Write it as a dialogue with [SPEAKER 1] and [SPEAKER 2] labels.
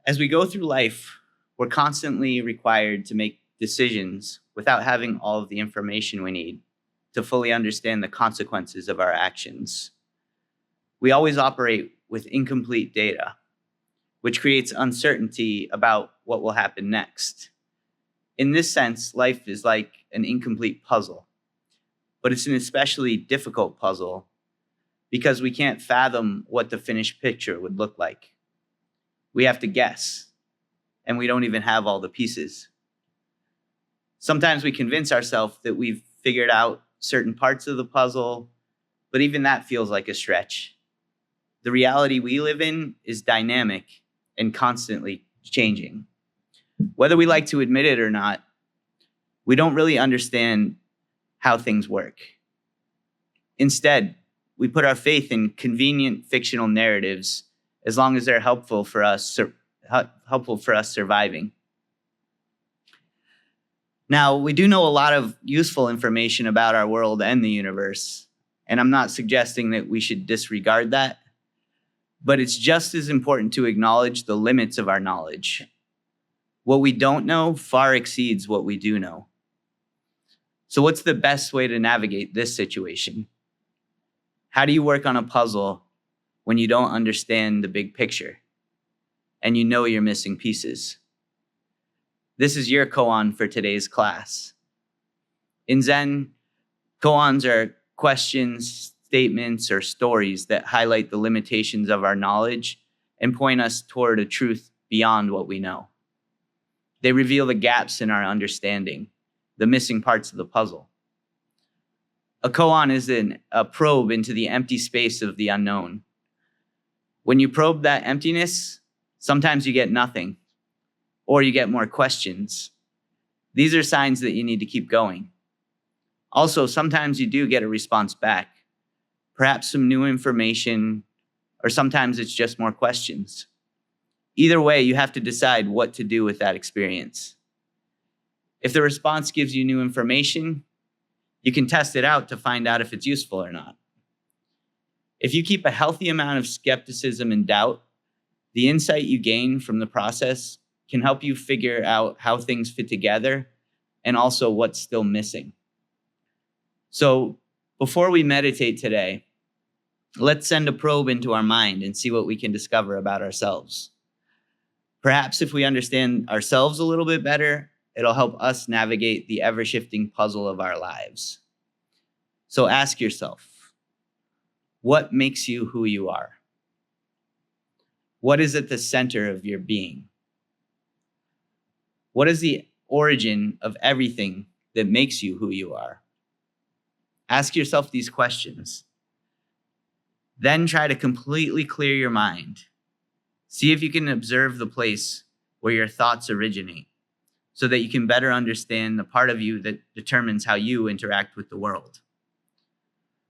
[SPEAKER 1] As we go through life, we're constantly required to make decisions without having all of the information we need to fully understand the consequences of our actions. We always operate with incomplete data, which creates uncertainty about what will happen next. In this sense, life is like an incomplete puzzle, but it's an especially difficult puzzle because we can't fathom what the finished picture would look like. We have to guess, and we don't even have all the pieces. Sometimes we convince ourselves that we've figured out certain parts of the puzzle, but even that feels like a stretch. The reality we live in is dynamic and constantly changing. Whether we like to admit it or not, we don't really understand how things work. Instead, we put our faith in convenient fictional narratives as long as they're helpful for us surviving. Now, we do know a lot of useful information about our world and the universe, and I'm not suggesting that we should disregard that, but it's just as important to acknowledge the limits of our knowledge. What we don't know far exceeds what we do know. So what's the best way to navigate this situation? How do you work on a puzzle when you don't understand the big picture and you know you're missing pieces? This is your koan for today's class. In Zen, koans are questions, statements, or stories that highlight the limitations of our knowledge and point us toward a truth beyond what we know. They reveal the gaps in our understanding, the missing parts of the puzzle. A koan is a probe into the empty space of the unknown. When you probe that emptiness, sometimes you get nothing, or you get more questions. These are signs that you need to keep going. Also, sometimes you do get a response back, perhaps some new information, or sometimes it's just more questions. Either way, you have to decide what to do with that experience. If the response gives you new information, you can test it out to find out if it's useful or not. If you keep a healthy amount of skepticism and doubt, the insight you gain from the process can help you figure out how things fit together and also what's still missing. So before we meditate today, let's send a probe into our mind and see what we can discover about ourselves. Perhaps if we understand ourselves a little bit better, it'll help us navigate the ever-shifting puzzle of our lives. So ask yourself, what makes you who you are? What is at the center of your being? What is the origin of everything that makes you who you are? Ask yourself these questions. Then try to completely clear your mind. See if you can observe the place where your thoughts originate so that you can better understand the part of you that determines how you interact with the world.